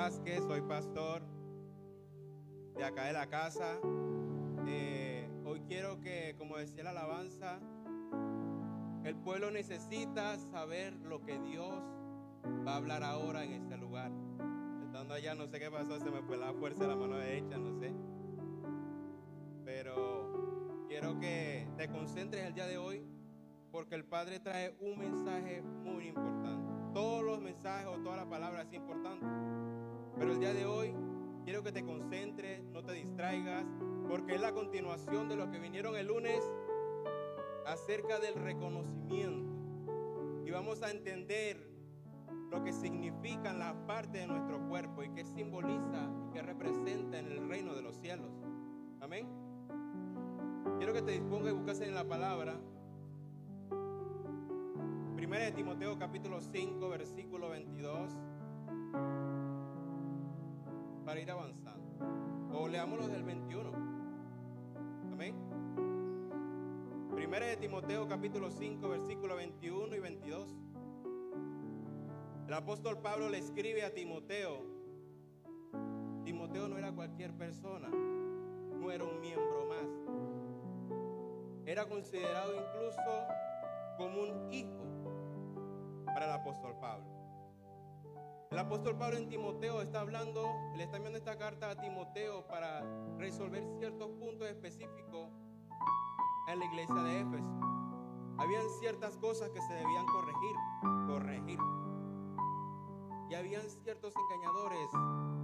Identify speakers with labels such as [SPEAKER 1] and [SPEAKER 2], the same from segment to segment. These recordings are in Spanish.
[SPEAKER 1] Vázquez, soy pastor de acá de la casa. Hoy quiero que, como decía la alabanza, el pueblo necesita saber lo que Dios va a hablar ahora en este lugar. Estando allá, no sé qué pasó, se me fue la fuerza de la mano derecha, no sé. Pero quiero que te concentres el día de hoy, porque el Padre trae un mensaje muy importante. Todos los mensajes o toda la palabra es importante, pero el día de hoy quiero que te concentres, no te distraigas, porque es la continuación de lo que vinieron el lunes acerca del reconocimiento. Y vamos a entender lo que significan las partes de nuestro cuerpo y qué simboliza y qué representa en el reino de los cielos. Amén. Quiero que te dispongas y busques en la palabra. Primera de Timoteo capítulo 5 versículo 22, para ir avanzando. O leámoslo del 21. Amén. Primera de Timoteo capítulo 5 versículo 21 y 22. El apóstol Pablo le escribe a Timoteo. Timoteo no era cualquier persona, no era un miembro más. Era considerado incluso como un hijo para el apóstol Pablo. El apóstol Pablo en Timoteo le está enviando esta carta a Timoteo para resolver ciertos puntos específicos en la iglesia de Éfeso. Habían ciertas cosas que se debían corregir. Y habían ciertos engañadores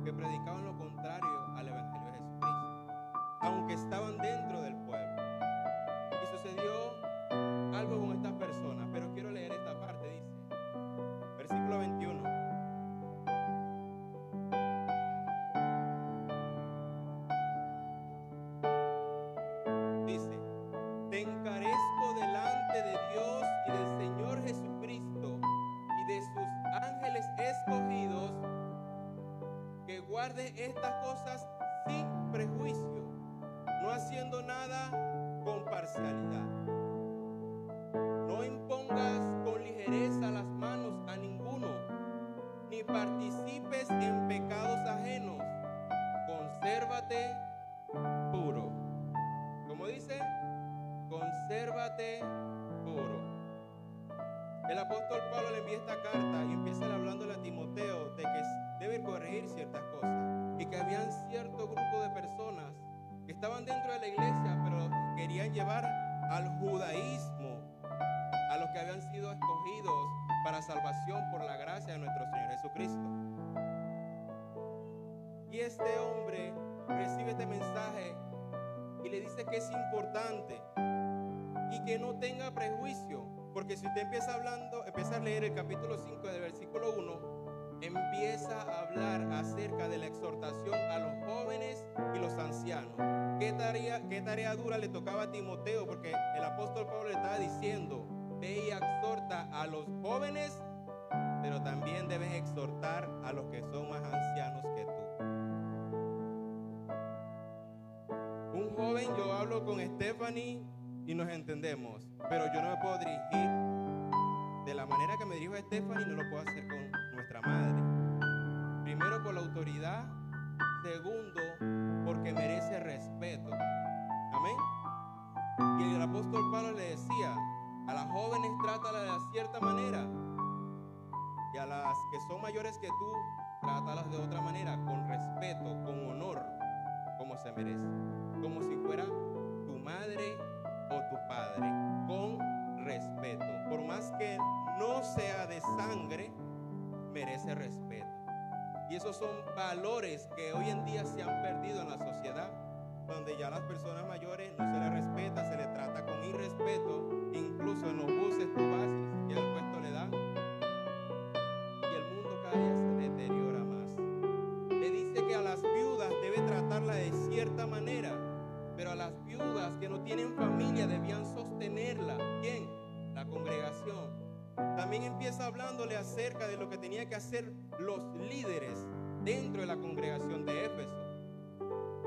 [SPEAKER 1] que predicaban lo contrario al evangelio de Jesucristo, aunque estaban dentro del pueblo. Y sucedió algo con estas personas, pero quiero leer esta parte. Dice, versículo 21. Dice: te encarezco delante de Dios y del Señor Jesucristo y de sus ángeles escogidos, que guarde estas cosas sin prejuicio, no haciendo nada con parcialidad. No impongas con ligereza las manos a ninguno, ni participes en pecados ajenos. Consérvate puro. ¿Cómo dice? Consérvate puro. El apóstol Pablo le envía esta carta y empieza hablándole a Timoteo de que debe corregir ciertas cosas y que habían cierto grupo de personas que estaban dentro de la iglesia, pero querían llevar al judaísmo a los que habían sido escogidos para salvación por la gracia de nuestro Señor Jesucristo. Y este hombre recibe este mensaje y le dice que es importante y que no tenga prejuicio, porque si usted empieza a leer el capítulo 5 del versículo 1, empieza a hablar acerca de la exhortación a los jóvenes y los ancianos. ¿Qué tarea dura le tocaba a Timoteo? Porque el apóstol Pablo le estaba diciendo: ve y exhorta a los jóvenes, pero también debes exhortar a los que son más ancianos que tú. Un joven, yo hablo con Stephanie y nos entendemos, pero yo no me puedo dirigir de la manera que me dirijo a Stephanie, no lo puedo hacer con nuestra madre. Primero, por la autoridad. Segundo, porque merece respeto. Amén. Y el apóstol Pablo le decía: a las jóvenes trátalas de cierta manera, y a las que son mayores que tú, trátalas de otra manera, con respeto, con honor, como se merece, como si fuera tu madre o tu padre, con respeto. Por más que no sea de sangre, merece respeto. Y esos son valores que hoy en día se han perdido en la sociedad, donde ya a las personas mayores no se les respeta, se les trata con irrespeto. Incluso en los buses tú vas y ni siquiera el puesto le dan. Y el mundo cada día se deteriora más. Le dice que a las viudas debe tratarla de cierta manera, pero a las viudas que no tienen familia debían sostenerla. ¿Quién? La congregación. También empieza hablándole acerca de lo que tenía que hacer los líderes dentro de la congregación de Éfeso.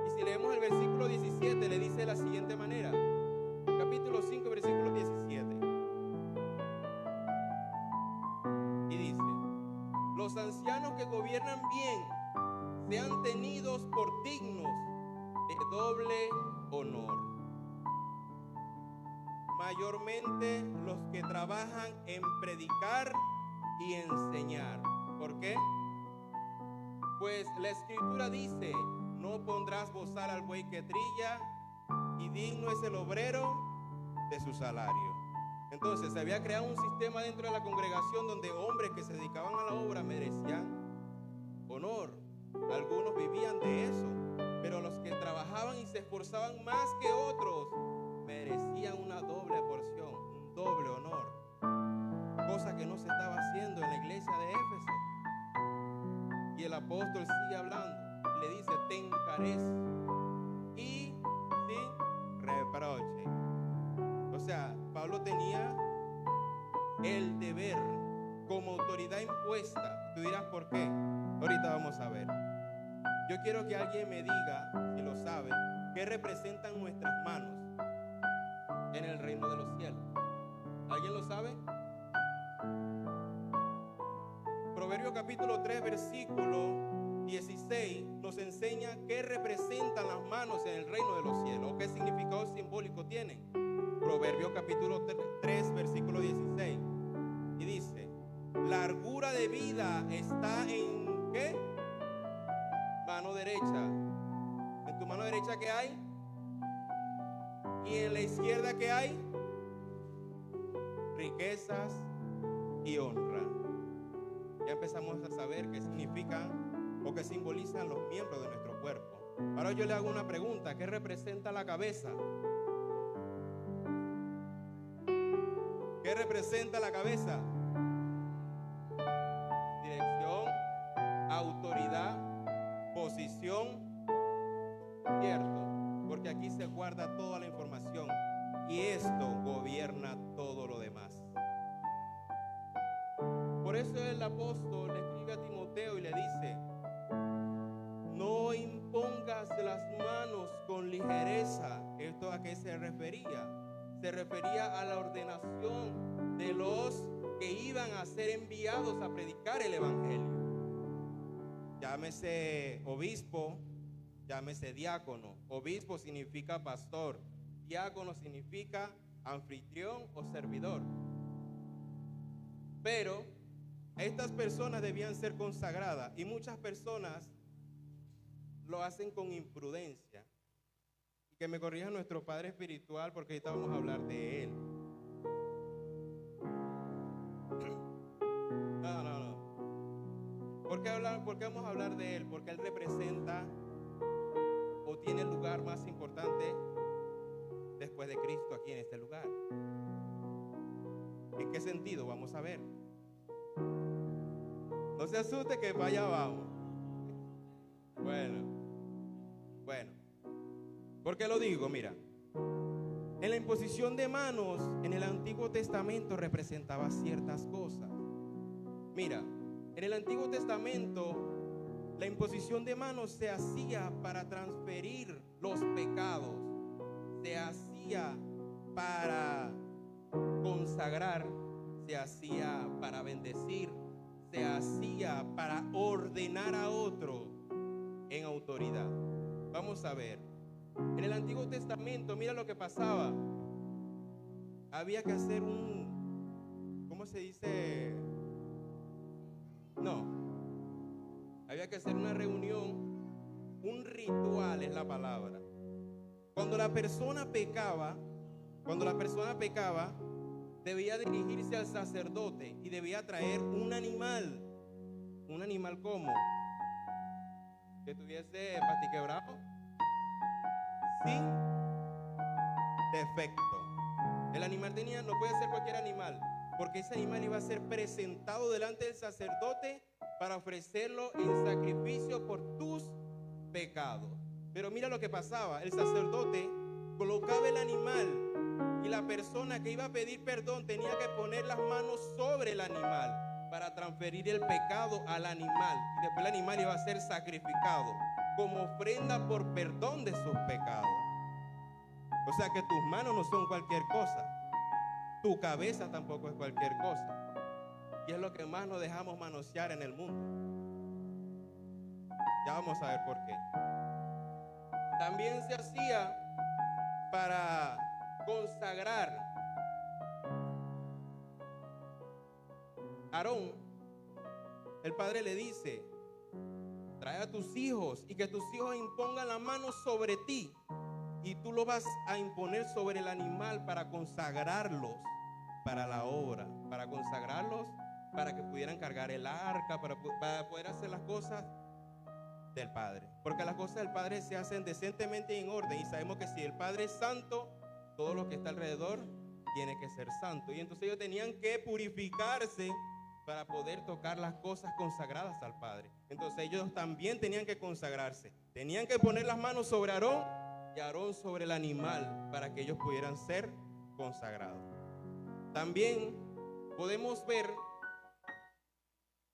[SPEAKER 1] Y si leemos el versículo 17, le dice de la siguiente manera. Capítulo 5, versículo 17. Y dice: los ancianos que gobiernan bien sean tenidos por dignos de doble honor. Mayormente los que trabajan en predicar y enseñar. ¿Por qué? Pues la Escritura dice: no pondrás bozal al buey que trilla, y digno es el obrero de su salario. Entonces se había creado un sistema dentro de la congregación donde hombres que se dedicaban a la obra merecían honor. Algunos vivían de eso, pero los que trabajaban y se esforzaban más que otros merecían una doble porción, un doble honor, cosa que no se estaba haciendo en la iglesia de Éfeso. Y el apóstol sigue hablando y le dice: te encarezco y sin reproche. O sea, Pablo tenía el deber como autoridad impuesta. Tú dirás, ¿por qué? Ahorita vamos a ver. Yo quiero que alguien me diga, si lo sabe, qué representan nuestras manos en el reino de los cielos. ¿Alguien lo sabe? Proverbios capítulo 3, versículo 16 nos enseña qué representan las manos en el reino de los cielos, o qué significado simbólico tienen. Proverbios capítulo 3, versículo 16. Y dice: largura de vida está en ¿qué? Mano derecha. En tu mano derecha, ¿qué hay? Y en la izquierda, ¿qué hay? Riquezas y honra. Ya empezamos a saber qué significan o qué simbolizan los miembros de nuestro cuerpo. Ahora yo le hago una pregunta: ¿qué representa la cabeza? ¿Qué representa la cabeza? Dirección, autoridad, posición, cierto, porque aquí se guarda toda la información y esto gobierna todo lo demás. Por eso el apóstol le escribe a Timoteo y le dice: no impongas las manos con ligereza. ¿Esto a qué se refería? Se refería a la ordenación de los que iban a ser enviados a predicar el evangelio. Llámese obispo, llámese diácono. Obispo significa pastor, diácono significa anfitrión o servidor. Pero estas personas debían ser consagradas, y muchas personas lo hacen con imprudencia. Y que me corrija nuestro padre espiritual, porque ahorita vamos a hablar de él. No. ¿Por qué vamos a hablar de él? Porque él representa o tiene el lugar más importante después de Cristo aquí en este lugar. ¿En qué sentido? Vamos a ver. No se asuste que para allá vamos. Bueno. ¿Por qué lo digo? Mira, en la imposición de manos en el Antiguo Testamento representaba ciertas cosas. Mira, en el Antiguo Testamento la imposición de manos se hacía para transferir los pecados, se hacía para consagrar, se hacía para bendecir, se hacía para ordenar a otro en autoridad. Vamos a ver. En el Antiguo Testamento, mira lo que pasaba. Había que hacer ¿cómo se dice? Había que hacer una reunión, un ritual es la palabra. Cuando la persona pecaba, debía dirigirse al sacerdote y debía traer un animal. ¿Un animal cómo? Que tuviese pastiquebrado, sin defecto. El animal no puede ser cualquier animal, porque ese animal iba a ser presentado delante del sacerdote para ofrecerlo en sacrificio por tus pecados. Pero mira lo que pasaba: el sacerdote colocaba el animal y la persona que iba a pedir perdón tenía que poner las manos sobre el animal para transferir el pecado al animal, y después el animal iba a ser sacrificado como ofrenda por perdón de sus pecados. O sea que tus manos no son cualquier cosa, tu cabeza tampoco es cualquier cosa, y es lo que más nos dejamos manosear en el mundo. Ya vamos a ver por qué. También se hacía para consagrar. Aarón, el padre le dice: trae a tus hijos y que tus hijos impongan la mano sobre ti, y tú lo vas a imponer sobre el animal para consagrarlos para la obra, para consagrarlos para que pudieran cargar el arca, para poder hacer las cosas del Padre. Porque las cosas del Padre se hacen decentemente y en orden, y sabemos que si el Padre es santo, todo lo que está alrededor tiene que ser santo. Y entonces ellos tenían que purificarse para poder tocar las cosas consagradas al Padre. Entonces ellos también tenían que consagrarse, tenían que poner las manos sobre Aarón y Aarón sobre el animal para que ellos pudieran ser consagrados. También podemos ver,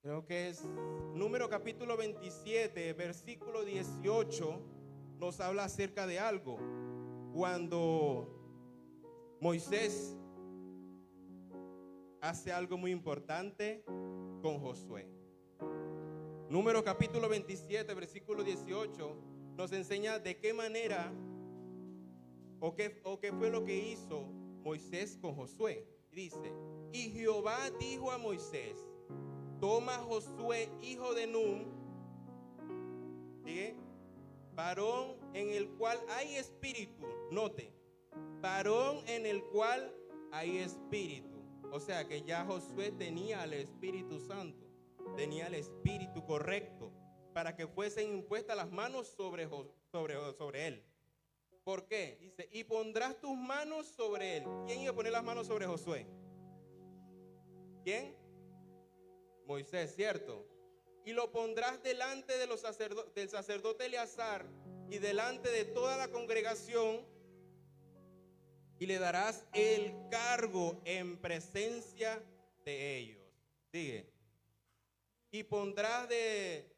[SPEAKER 1] creo que es Número capítulo 27, versículo 18, nos habla acerca de algo. Cuando Moisés hace algo muy importante con Josué. Número capítulo 27, versículo 18, nos enseña de qué manera o qué fue lo que hizo Moisés con Josué. Dice: y Jehová dijo a Moisés: toma Josué, hijo de Nun, ¿sigue? Varón en el cual hay espíritu. Note, varón en el cual hay espíritu. O sea que ya Josué tenía el Espíritu Santo, tenía el espíritu correcto para que fuesen impuestas las manos sobre él. ¿Por qué? Dice: y pondrás tus manos sobre él. ¿Quién iba a poner las manos sobre Josué? ¿Quién? Moisés, ¿cierto? Y lo pondrás delante de del sacerdote Eleazar y delante de toda la congregación, y le darás el cargo en presencia de ellos. Sigue. Y pondrás de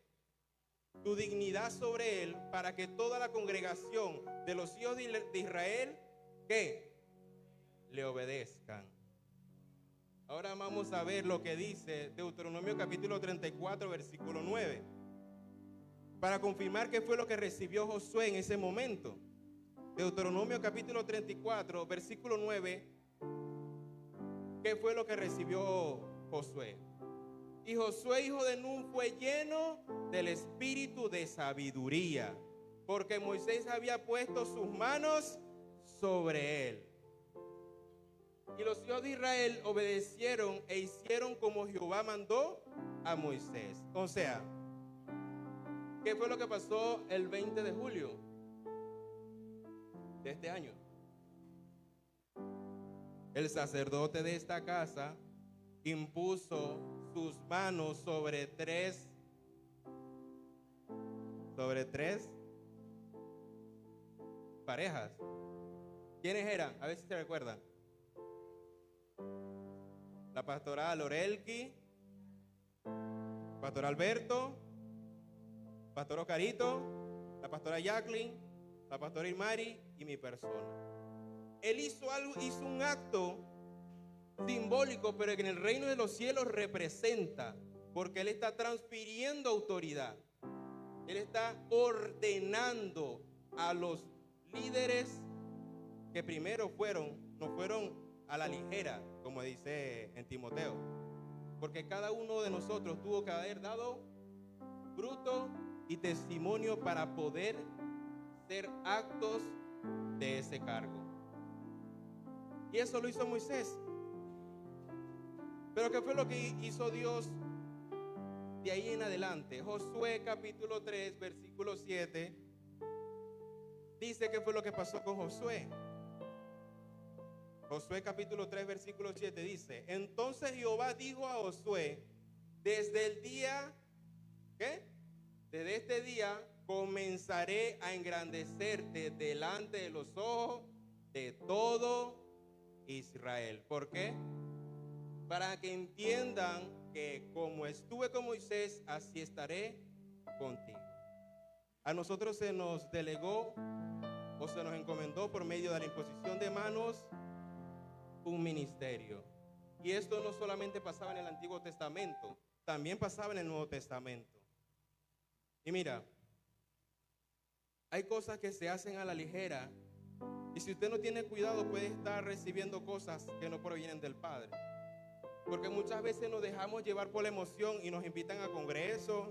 [SPEAKER 1] tu dignidad sobre él para que toda la congregación de los hijos de Israel, ¿qué? Le obedezcan. Ahora vamos a ver lo que dice Deuteronomio capítulo 34, versículo 9. Para confirmar qué fue lo que recibió Josué en ese momento. Deuteronomio capítulo 34, versículo 9. ¿Qué fue lo que recibió Josué? Y Josué, hijo de Nun, fue lleno del espíritu de sabiduría, porque Moisés había puesto sus manos sobre él. Y los hijos de Israel obedecieron e hicieron como Jehová mandó a Moisés. O sea, ¿qué fue lo que pasó el 20 de julio de este año? El sacerdote de esta casa impuso sus manos sobre tres parejas. ¿Quiénes eran? A ver si se recuerdan. La pastora Lorelki, pastor Alberto, pastor Oscarito, la pastora Jacqueline, la pastora Irmari y mi persona. Él hizo un acto simbólico, pero que en el reino de los cielos representa, porque él está transfiriendo autoridad. Él está ordenando a los líderes que primero no fueron a la ligera, como dice en Timoteo, porque cada uno de nosotros tuvo que haber dado fruto y testimonio para poder ser actos de ese cargo. Y eso lo hizo Moisés. Pero ¿qué fue lo que hizo Dios de ahí en adelante? Josué capítulo 3, versículo 7, dice qué fue lo que pasó con Josué. Josué capítulo 3, versículo 7 dice: entonces Jehová dijo a Josué: desde el día, ¿qué? Desde este día comenzaré a engrandecerte delante de los ojos de todo Israel. ¿Por qué? Para que entiendan que como estuve con Moisés, así estaré contigo. A nosotros se nos delegó o se nos encomendó por medio de la imposición de manos un ministerio. Y esto no solamente pasaba en el Antiguo Testamento, también pasaba en el Nuevo Testamento. Y mira, Hay cosas que se hacen a la ligera y si usted no tiene cuidado puede estar recibiendo cosas que no provienen del Padre. Porque muchas veces nos dejamos llevar por la emoción y nos invitan a congresos,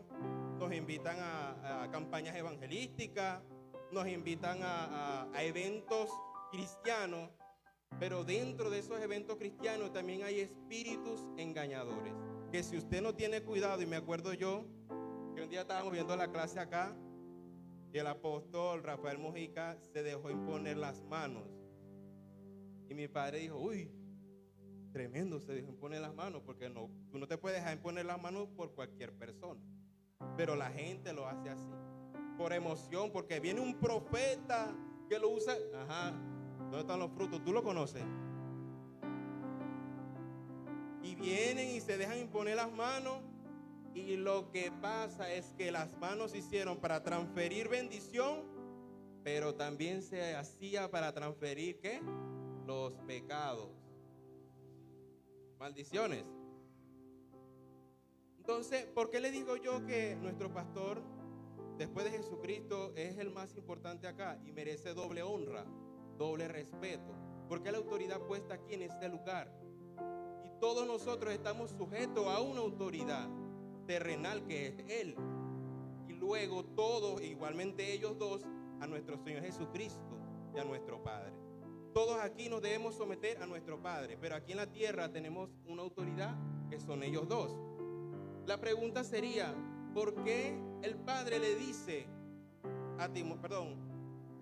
[SPEAKER 1] nos invitan a campañas evangelísticas, nos invitan a eventos cristianos, pero dentro de esos eventos cristianos también hay espíritus engañadores. Que si usted no tiene cuidado, y me acuerdo yo que un día estábamos viendo la clase acá y el apóstol Rafael Mojica se dejó imponer las manos. Y mi padre dijo, uy, tremendo, se dejó imponer las manos, porque tú no te puedes dejar imponer las manos por cualquier persona. Pero la gente lo hace así, por emoción, porque viene un profeta que lo usa. Ajá, ¿dónde están los frutos? ¿Tú lo conoces? Y vienen y se dejan imponer las manos. Y lo que pasa es que las manos se hicieron para transferir bendición, pero también se hacía para transferir, ¿qué? Los pecados. Maldiciones. Entonces, ¿por qué le digo yo que nuestro pastor, después de Jesucristo, es el más importante acá y merece doble honra, doble respeto? Porque la autoridad puesta aquí en este lugar. Y todos nosotros estamos sujetos a una autoridad terrenal que es Él. Y luego todos, igualmente ellos dos, a nuestro Señor Jesucristo y a nuestro Padre. Todos aquí nos debemos someter a nuestro Padre, pero aquí en la tierra tenemos una autoridad que son ellos dos. La pregunta sería, ¿por qué el Padre le dice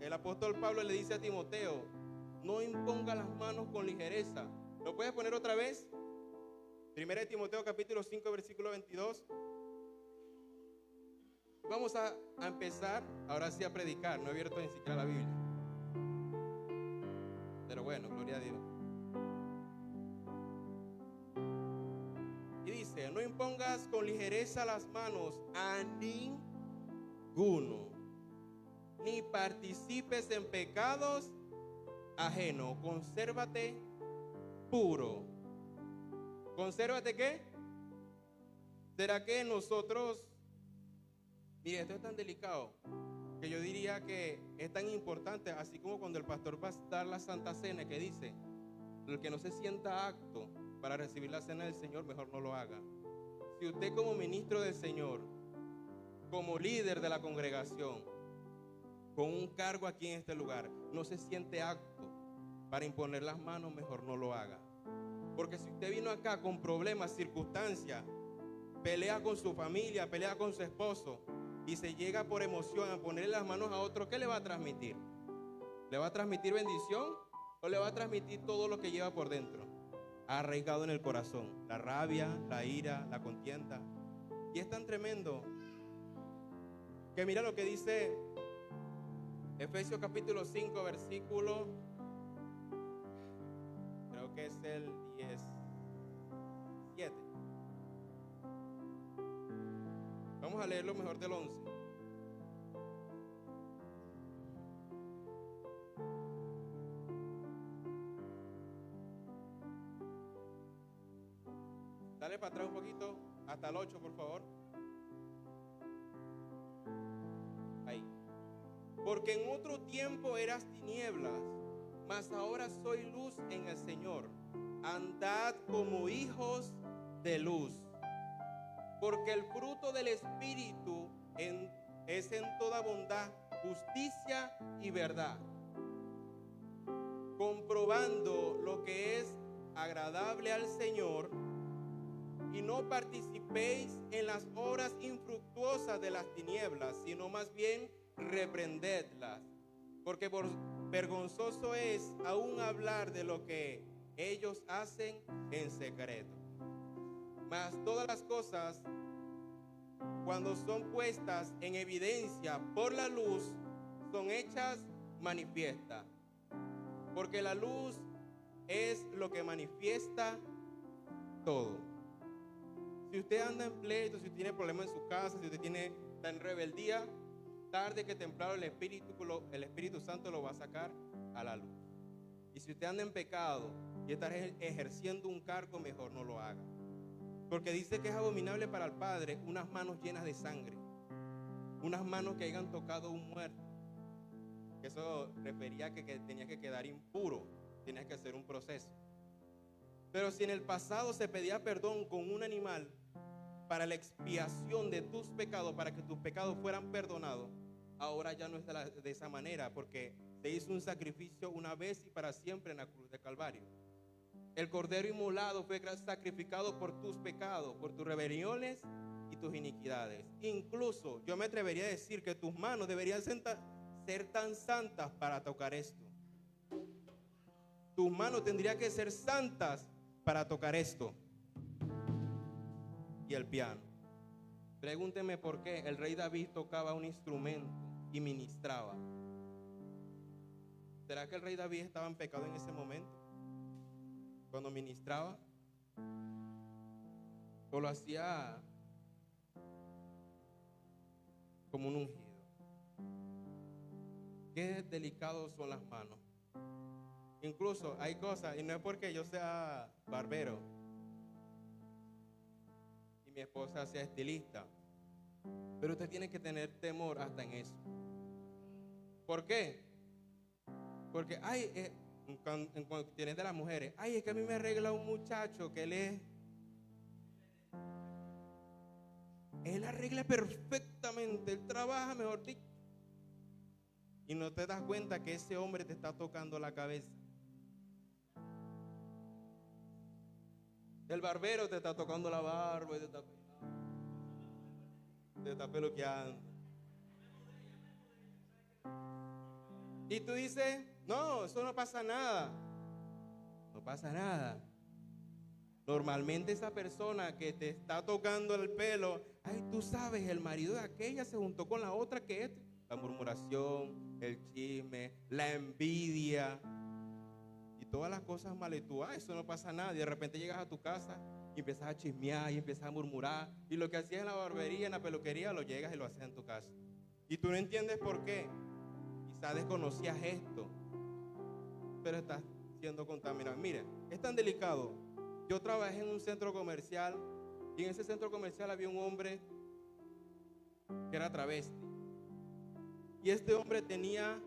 [SPEAKER 1] el apóstol Pablo le dice a Timoteo, no imponga las manos con ligereza? ¿Lo puedes poner otra vez? 1 Timoteo capítulo 5 versículo 22. Vamos a empezar ahora sí a predicar. No he abierto ni siquiera la Biblia. Pero bueno, gloria a Dios. Y dice, no impongas con ligereza las manos a ninguno, ni participes en pecados ajenos. Consérvate puro. ¿Consérvate qué? ¿Será que nosotros, mire, esto es tan delicado que yo diría que es tan importante, así como cuando el pastor va a dar la Santa Cena, que dice, el que no se sienta apto para recibir la cena del Señor, mejor no lo haga. Si usted como ministro del Señor, como líder de la congregación, con un cargo aquí en este lugar, no se siente apto para imponer las manos, mejor no lo haga. Porque si usted vino acá con problemas, circunstancias, pelea con su familia, pelea con su esposo y se llega por emoción a ponerle las manos a otro, ¿qué le va a transmitir? ¿Le va a transmitir bendición o le va a transmitir todo lo que lleva por dentro? Arraigado en el corazón, la rabia, la ira, la contienda. Y es tan tremendo que mira lo que dice Efesios capítulo 5 versículo, creo que es el 17. Vamos a leer lo mejor del 11. Dale para atrás un poquito, hasta el 8, por favor. Ahí. Porque en otro tiempo eras tinieblas, mas ahora soy luz en el Señor. Andad como hijos de luz. Porque el fruto del Espíritu es en toda bondad, justicia y verdad, comprobando lo que es agradable al Señor, y no participéis en las obras infructuosas de las tinieblas, sino más bien reprendedlas, porque vergonzoso es aún hablar de lo que ellos hacen en secreto. Mas todas las cosas, cuando son puestas en evidencia por la luz, son hechas manifiestas. Porque la luz es lo que manifiesta todo. Si usted anda en pleito, si usted tiene problemas en su casa, si usted está en rebeldía, tarde que temprano el Espíritu Santo lo va a sacar a la luz. Y si usted anda en pecado y está ejerciendo un cargo, mejor no lo haga. Porque dice que es abominable para el Padre unas manos llenas de sangre, unas manos que hayan tocado a un muerto. Eso refería a que tenías que quedar impuro, tenías que hacer un proceso. Pero si en el pasado se pedía perdón con un animal para la expiación de tus pecados, para que tus pecados fueran perdonados, ahora ya no es de esa manera, porque se hizo un sacrificio una vez y para siempre en la cruz de Calvario. El cordero inmolado fue sacrificado por tus pecados, por tus rebeliones y tus iniquidades. Incluso yo me atrevería a decir que tus manos deberían ser tan santas para tocar esto. Tus manos tendrían que ser santas para tocar esto. Y el piano. Pregúnteme por qué el rey David tocaba un instrumento y ministraba. ¿Será que el rey David estaba en pecado en ese momento? Cuando ministraba. ¿O lo hacía como un ungido? Qué delicados son las manos. Incluso hay cosas, y no es porque yo sea barbero y mi esposa sea estilista, pero usted tiene que tener temor hasta en eso. ¿Por qué? Porque en cuestiones de las mujeres, es que a mí me arregla un muchacho que él arregla perfectamente, él trabaja mejor dicho, y no te das cuenta que ese hombre te está tocando la cabeza. El barbero te está tocando la barba y te está peluqueando. Y tú dices, no, eso no pasa nada. No pasa nada. Normalmente esa persona que te está tocando el pelo, tú sabes, el marido de aquella se juntó con la otra que es. La murmuración, el chisme, la envidia y todas las cosas malas. Y tú, eso no pasa nada. Y de repente llegas a tu casa y empiezas a chismear y empiezas a murmurar. Y lo que hacías en la barbería, en la peluquería, lo llegas y lo haces en tu casa. Y tú no entiendes por qué. Quizás desconocías esto, pero estás siendo contaminado. Mire, es tan delicado. Yo trabajé en un centro comercial y en ese centro comercial había un hombre que era travesti. Y este hombre tenía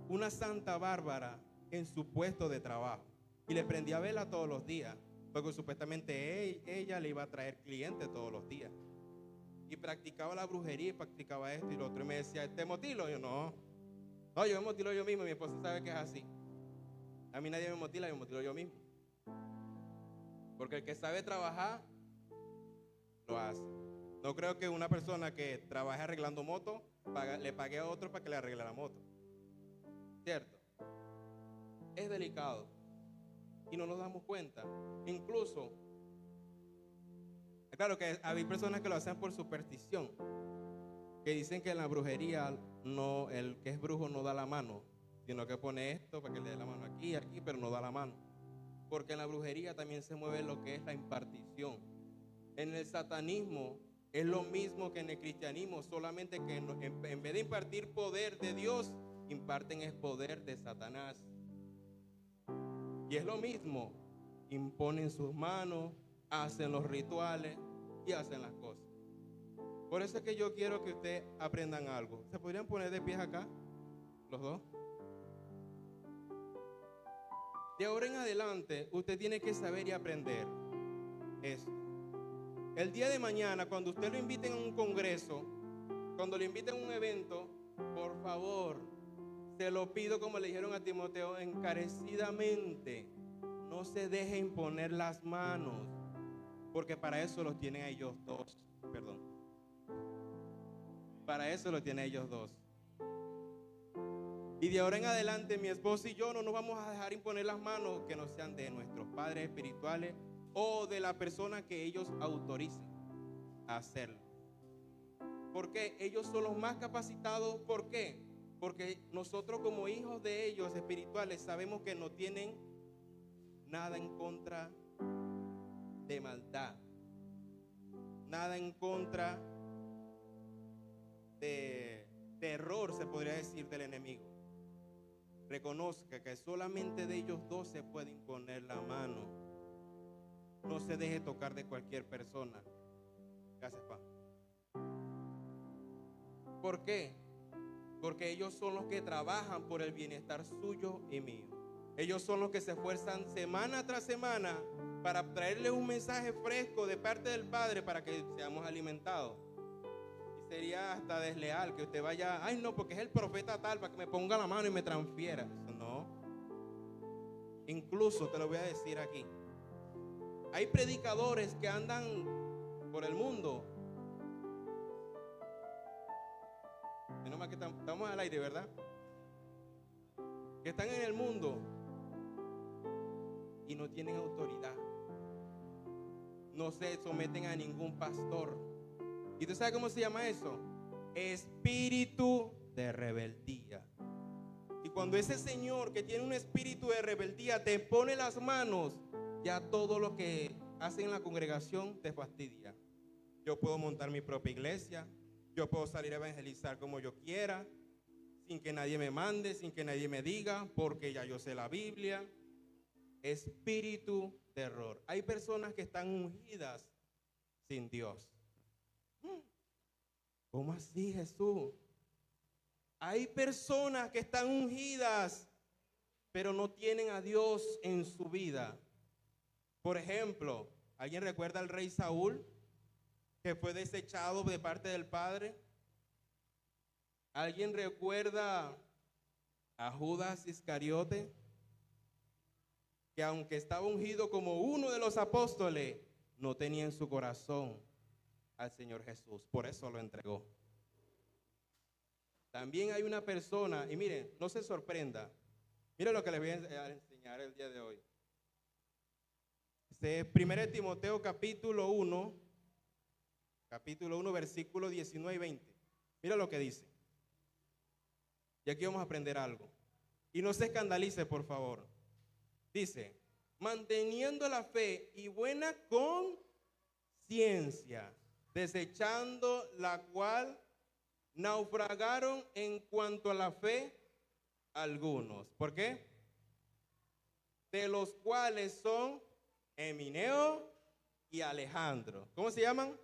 [SPEAKER 1] una Santa Bárbara en su puesto de trabajo y le prendía vela todos los días, porque supuestamente ella le iba a traer clientes todos los días. Y practicaba la brujería y practicaba esto y lo otro. Y me decía, ¿te motilo? Yo no, yo me motilo yo mismo. Mi esposa sabe que es así. A mí nadie me motila, yo me motilo yo mismo. Porque el que sabe trabajar, lo hace. No creo que una persona que trabaje arreglando moto le pague a otro para que le arregle la moto. ¿Cierto? Es delicado y no nos damos cuenta. Incluso, claro que hay personas que lo hacen por superstición, que dicen que en la brujería no, el que es brujo no da la mano, sino que pone esto para que le dé la mano aquí, pero no da la mano. Porque en la brujería también se mueve lo que es la impartición. En el satanismo es lo mismo que en el cristianismo, solamente que en vez de impartir poder de Dios, imparten el poder de Satanás. Y es lo mismo, imponen sus manos, hacen los rituales y hacen las cosas. Por eso es que yo quiero que ustedes aprendan algo. ¿Se podrían poner de pie acá? Los dos. De ahora en adelante, usted tiene que saber y aprender esto. El día de mañana, cuando usted lo inviten a un congreso, cuando lo inviten a un evento, por favor, se lo pido como le dijeron a Timoteo, encarecidamente, no se deje imponer las manos, porque para eso los tienen ellos dos. Perdón. Para eso lo tienen ellos dos. Y de ahora en adelante, mi esposo y yo no nos vamos a dejar imponer las manos que no sean de nuestros padres espirituales o de la persona que ellos autoricen a hacerlo. Porque ellos son los más capacitados. ¿Por qué? Porque nosotros como hijos de ellos espirituales sabemos que no tienen nada en contra de maldad, nada en contra de terror, se podría decir, del enemigo. Reconozca que solamente de ellos dos se puede imponer la mano. No se deje tocar de cualquier persona. Gracias, Pa. ¿Por qué? porque ellos son los que trabajan por el bienestar suyo y mío. Ellos son los que se esfuerzan semana tras semana para traerles un mensaje fresco de parte del Padre para que seamos alimentados. Y sería hasta desleal que usted vaya, ay no, porque es el profeta tal, para que me ponga la mano y me transfiera. Eso no. Incluso te lo voy a decir aquí. Hay predicadores que andan por el mundo. Menos mal que estamos al aire, ¿verdad? Que están en el mundo y no tienen autoridad. No se someten a ningún pastor. ¿Y tú sabes cómo se llama eso? Espíritu de rebeldía. Y cuando ese señor que tiene un espíritu de rebeldía te pone las manos, ya todo lo que hacen en la congregación te fastidia. Yo puedo montar mi propia iglesia, yo puedo salir a evangelizar como yo quiera, sin que nadie me mande, sin que nadie me diga, porque ya yo sé la Biblia. Espíritu de error. Hay personas que están ungidas sin Dios. ¿Cómo así, Jesús? Hay personas que están ungidas, pero no tienen a Dios en su vida. Por ejemplo, ¿alguien recuerda al rey Saúl, que fue desechado de parte del Padre? ¿Alguien recuerda a Judas Iscariote, que aunque estaba ungido como uno de los apóstoles, no tenía en su corazón al Señor Jesús? Por eso lo entregó. También hay una persona, y miren, no se sorprenda. Miren lo que les voy a enseñar el día de hoy. 1 Timoteo capítulo 1, versículos 19 y 20. Mira lo que dice. Y aquí vamos a aprender algo. Y no se escandalice, por favor. Dice, manteniendo la fe y buena conciencia, desechando la cual naufragaron en cuanto a la fe algunos. ¿Por qué? De los cuales son Emineo y Alejandro. ¿Cómo se llaman?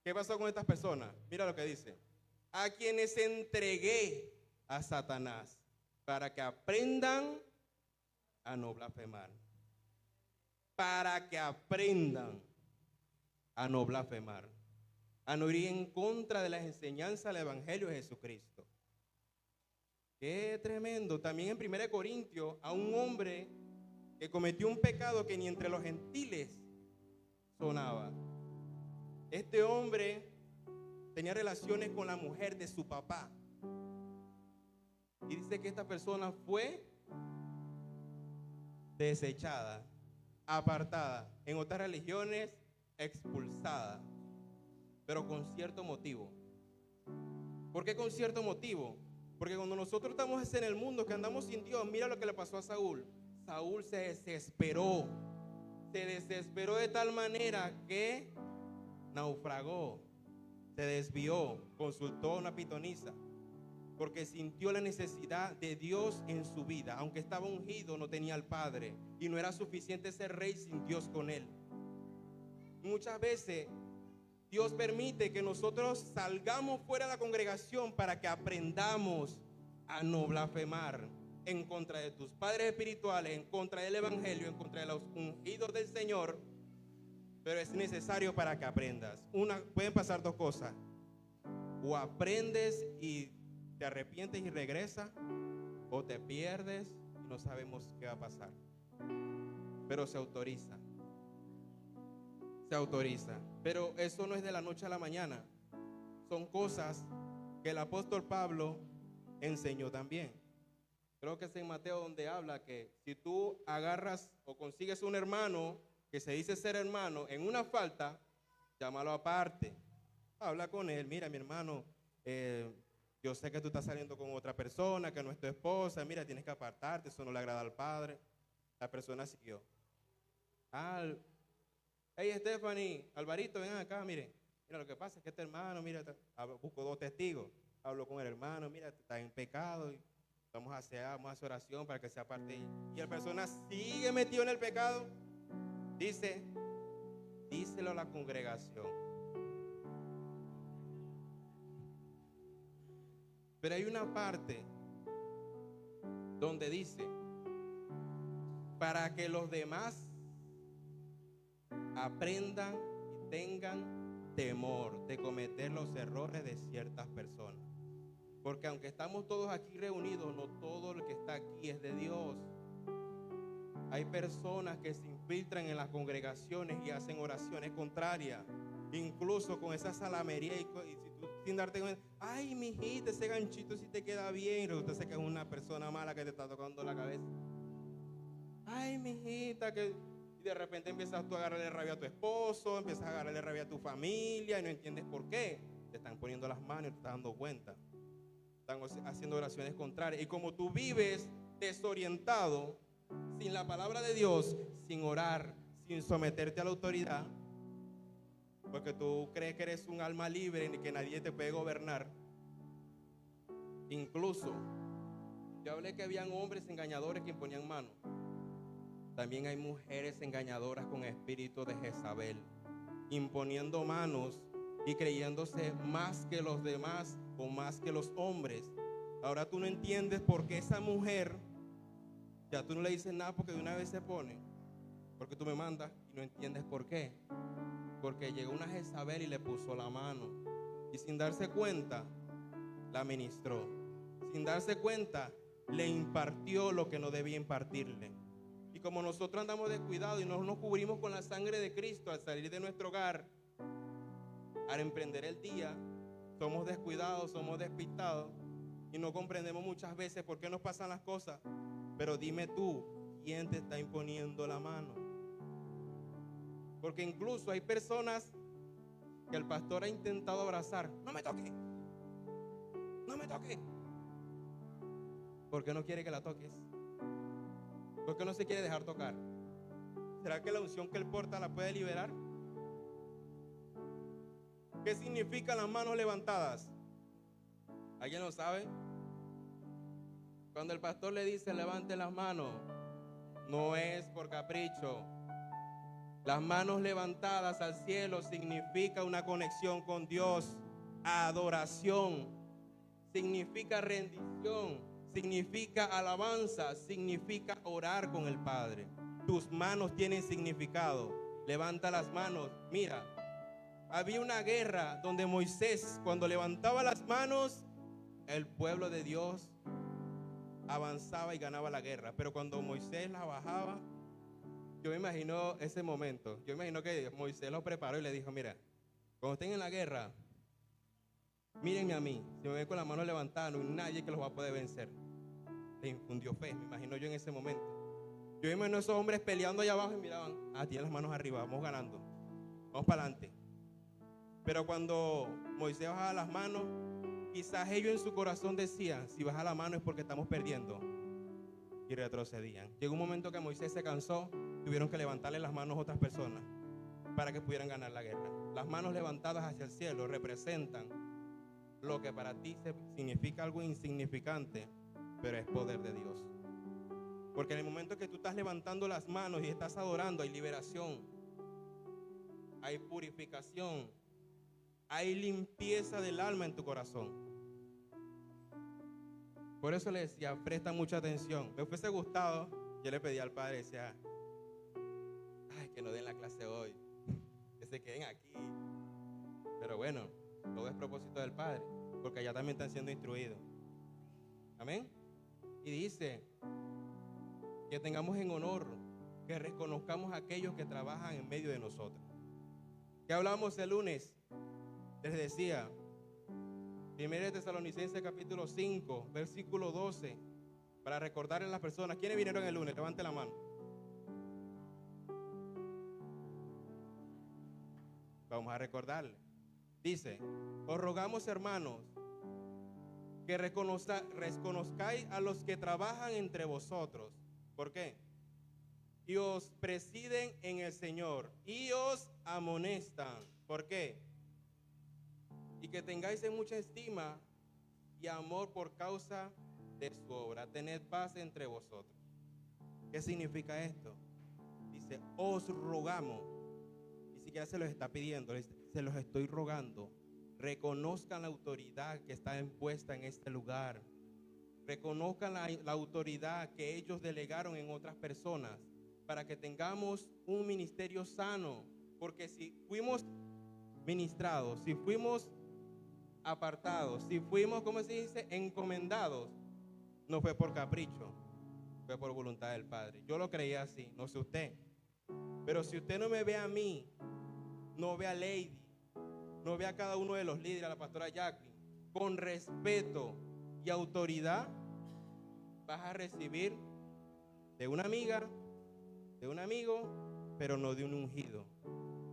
[SPEAKER 1] ¿Qué pasó con estas personas? Mira lo que dice. A quienes entregué a Satanás para que aprendan a no blasfemar. Para que aprendan a no blasfemar. A no ir en contra de las enseñanzas del Evangelio de Jesucristo. Qué tremendo. También en 1 Corintios, a un hombre que cometió un pecado que ni entre los gentiles sonaba. Este hombre tenía relaciones con la mujer de su papá. Y dice que esta persona fue desechada, apartada, en otras religiones expulsada, pero con cierto motivo. ¿Por qué con cierto motivo? Porque cuando nosotros estamos en el mundo, que andamos sin Dios, mira lo que le pasó a Saúl. Saúl se desesperó de tal manera que naufragó, se desvió, consultó a una pitonisa, porque sintió la necesidad de Dios en su vida. Aunque estaba ungido, no tenía al Padre, y no era suficiente ser rey sin Dios con él. Muchas veces Dios permite que nosotros salgamos fuera de la congregación para que aprendamos a no blasfemar en contra de tus padres espirituales, en contra del Evangelio, en contra de los ungidos del Señor. Pero es necesario para que aprendas. Pueden pasar dos cosas. O aprendes y te arrepientes y regresas, o te pierdes y no sabemos qué va a pasar. Pero se autoriza. Se autoriza. Pero eso no es de la noche a la mañana. Son cosas que el apóstol Pablo enseñó también. Creo que es en Mateo donde habla que si tú agarras o consigues un hermano que se dice ser hermano en una falta, llámalo aparte. Habla con él. Mira, mi hermano, yo sé que tú estás saliendo con otra persona, que no es tu esposa. Mira, tienes que apartarte, eso no le agrada al Padre. La persona siguió. Hey, Stephanie, Alvarito, ven acá, mire. Mira, lo que pasa es que este hermano, mira, busco dos testigos. Hablo con el hermano, mira, está en pecado y vamos a hacer oración para que se aparte. Y la persona sigue metido en el pecado. Díselo a la congregación. Pero hay una parte donde dice, para que los demás aprendan y tengan temor de cometer los errores de ciertas personas. Porque aunque estamos todos aquí reunidos, no todo lo que está aquí es de Dios. Hay personas que se infiltran en las congregaciones y hacen oraciones contrarias, incluso con esa salamería y si tú sin darte cuenta, ay, mijita, ese ganchito sí te queda bien, resulta que es una persona mala que te está tocando la cabeza. Ay, mijita, y de repente empiezas tú a agarrarle rabia a tu esposo, empiezas a agarrarle rabia a tu familia y no entiendes por qué. Te están poniendo las manos y te estás dando cuenta. Están haciendo oraciones contrarias. Y como tú vives desorientado, sin la palabra de Dios, sin orar, sin someterte a la autoridad, porque tú crees que eres un alma libre y que nadie te puede gobernar. Incluso, yo hablé que habían hombres engañadores que imponían manos. También hay mujeres engañadoras con espíritu de Jezabel, imponiendo manos y creyéndose más que los demás o más que los hombres. Ahora tú no entiendes por qué esa mujer, ya tú no le dices nada porque de una vez se pone, porque tú me mandas y no entiendes por qué. Porque llegó una Jezabel y le puso la mano y sin darse cuenta la ministró, sin darse cuenta le impartió lo que no debía impartirle. Y como nosotros andamos descuidados y no nos cubrimos con la sangre de Cristo al salir de nuestro hogar, al emprender el día, somos descuidados, somos despistados y no comprendemos muchas veces por qué nos pasan las cosas. Pero dime tú, ¿quién te está imponiendo la mano? Porque incluso hay personas que el pastor ha intentado abrazar. No me toque, no me toque. ¿Por qué no quiere que la toques? ¿Por qué no se quiere dejar tocar? ¿Será que la unción que él porta la puede liberar? ¿Qué significan las manos levantadas? ¿Alguien lo sabe? Cuando el pastor le dice levante las manos, no es por capricho. Las manos levantadas al cielo significa una conexión con Dios, adoración, significa rendición, significa alabanza, significa orar con el Padre. Tus manos tienen significado. Levanta las manos. Mira, había una guerra donde Moisés, cuando levantaba las manos, el pueblo de Dios avanzaba y ganaba la guerra. Pero cuando Moisés la bajaba, yo me imagino ese momento. Yo imagino que Moisés lo preparó y le dijo, mira, cuando estén en la guerra, mírenme a mí. Si me ven con las manos levantadas, no hay nadie que los va a poder vencer. Le infundió fe, me imagino yo en ese momento. Yo me imagino a esos hombres peleando allá abajo y miraban, tienen las manos arriba, vamos ganando, vamos para adelante. Pero cuando Moisés bajaba las manos, quizás ellos en su corazón decían, si baja la mano es porque estamos perdiendo. Y retrocedían. Llegó un momento que Moisés se cansó, tuvieron que levantarle las manos a otras personas para que pudieran ganar la guerra. Las manos levantadas hacia el cielo representan lo que para ti significa algo insignificante, pero es poder de Dios. Porque en el momento que tú estás levantando las manos y estás adorando, hay liberación, hay purificación, hay limpieza del alma en tu corazón. Por eso le decía, presta mucha atención. Me fuese gustado, yo le pedí al padre, decía, ay, que no den la clase hoy, que se queden aquí. Pero bueno, todo es propósito del Padre, porque allá también están siendo instruidos. Amén. Y dice que tengamos en honor, que reconozcamos a aquellos que trabajan en medio de nosotros. ¿Qué hablamos el lunes? Les decía, 1 Tesalonicenses capítulo 5, versículo 12, para recordarle a las personas. ¿Quiénes vinieron el lunes? Levante la mano. Vamos a recordarle. Dice, os rogamos, hermanos, que reconozcáis a los que trabajan entre vosotros. ¿Por qué? Y os presiden en el Señor y os amonestan. ¿Por qué? Y que tengáis en mucha estima y amor por causa de su obra. Tened paz entre vosotros. ¿Qué significa esto? Dice, os rogamos. Ni siquiera se los está pidiendo, se los estoy rogando. reconozcan la autoridad que está impuesta en este lugar. Reconozcan la autoridad que ellos delegaron en otras personas para que tengamos un ministerio sano. Porque si fuimos ministrados, si fuimos apartados, si fuimos, ¿cómo se dice?, encomendados, no fue por capricho, fue por voluntad del Padre. Yo lo creía así, no sé usted. Pero si usted no me ve a mí, no ve a Lady, no ve a cada uno de los líderes, a la pastora Jacqueline, con respeto y autoridad, vas a recibir de una amiga, de un amigo, pero no de un ungido,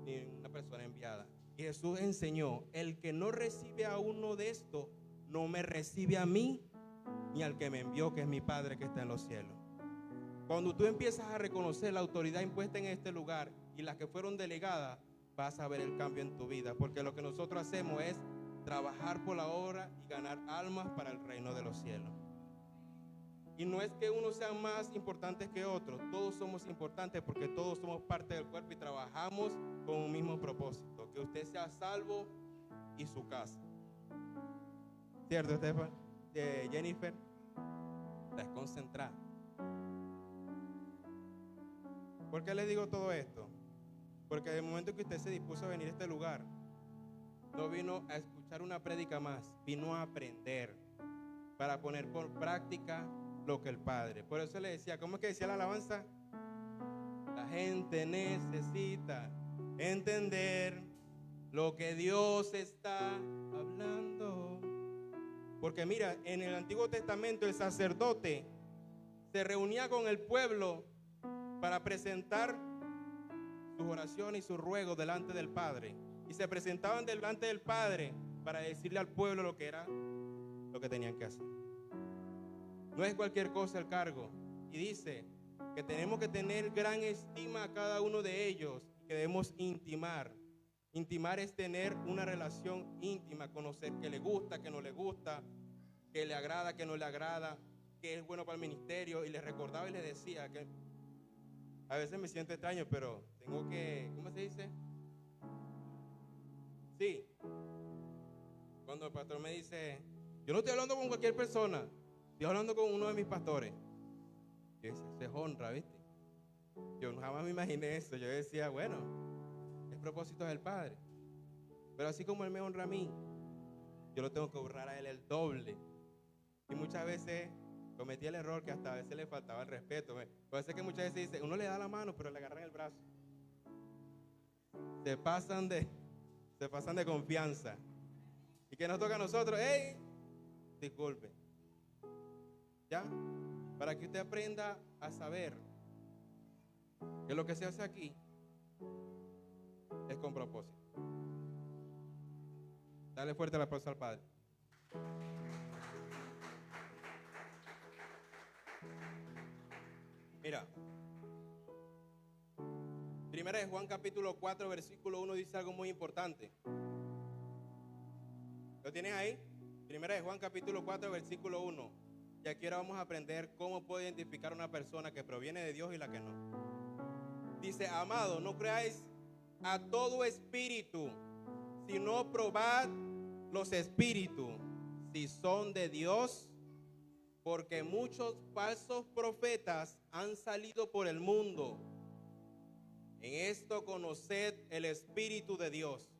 [SPEAKER 1] ni una persona enviada. Y Jesús enseñó: el que no recibe a uno de estos, no me recibe a mí, ni al que me envió, que es mi Padre que está en los cielos. Cuando tú empiezas a reconocer la autoridad impuesta en este lugar y las que fueron delegadas, vas a ver el cambio en tu vida, porque lo que nosotros hacemos es trabajar por la obra y ganar almas para el reino de los cielos. Y no es que unos sean más importantes que otros, todos somos importantes porque todos somos parte del cuerpo y trabajamos con un mismo propósito: que usted sea salvo y su casa. ¿Cierto, Estefan? Jennifer, estás concentrada. ¿Por qué les digo todo esto? Porque desde el momento que usted se dispuso a venir a este lugar, no vino a escuchar una prédica más, vino a aprender para poner por práctica lo que el Padre. Por eso le decía, ¿cómo es que decía la alabanza? La gente necesita entender lo que Dios está hablando. Porque mira, en el Antiguo Testamento el sacerdote se reunía con el pueblo para presentar sus oraciones y sus ruegos delante del Padre. Y se presentaban delante del Padre para decirle al pueblo lo que era, lo que tenían que hacer. No es cualquier cosa el cargo. Y dice que tenemos que tener gran estima a cada uno de ellos, que debemos intimar. Intimar es tener una relación íntima, conocer qué le gusta, qué no le gusta, qué le agrada, qué no le agrada, qué es bueno para el ministerio. Y les recordaba y les decía que a veces me siento extraño, pero tengo que, ¿cómo se dice? Sí. Cuando el pastor me dice, yo no estoy hablando con cualquier persona, estoy hablando con uno de mis pastores. Yo decía, eso es honra, ¿viste? Yo jamás me imaginé eso. Yo decía, bueno, el propósito es el Padre. Pero así como Él me honra a mí, yo lo tengo que honrar a Él el doble. Y muchas veces cometí el error que hasta a veces le faltaba el respeto. Puede ser que muchas veces dice, uno le da la mano, pero le agarran el brazo. Se pasan de confianza. ¿Y qué nos toca a nosotros? ¡Ey! Disculpe. ¿Ya? Para que usted aprenda a saber que lo que se hace aquí es con propósito. Dale fuerte el aplauso al Padre. Mira, Primera de Juan capítulo 4 versículo 1 dice algo muy importante. ¿Lo tienes ahí? Primera de Juan capítulo 4 versículo 1. Y aquí ahora vamos a aprender cómo puede identificar una persona que proviene de Dios y la que no. Dice, amado, no creáis a todo espíritu, sino probad los espíritus, si son de Dios, porque muchos falsos profetas han salido por el mundo. En esto conoced el Espíritu de Dios.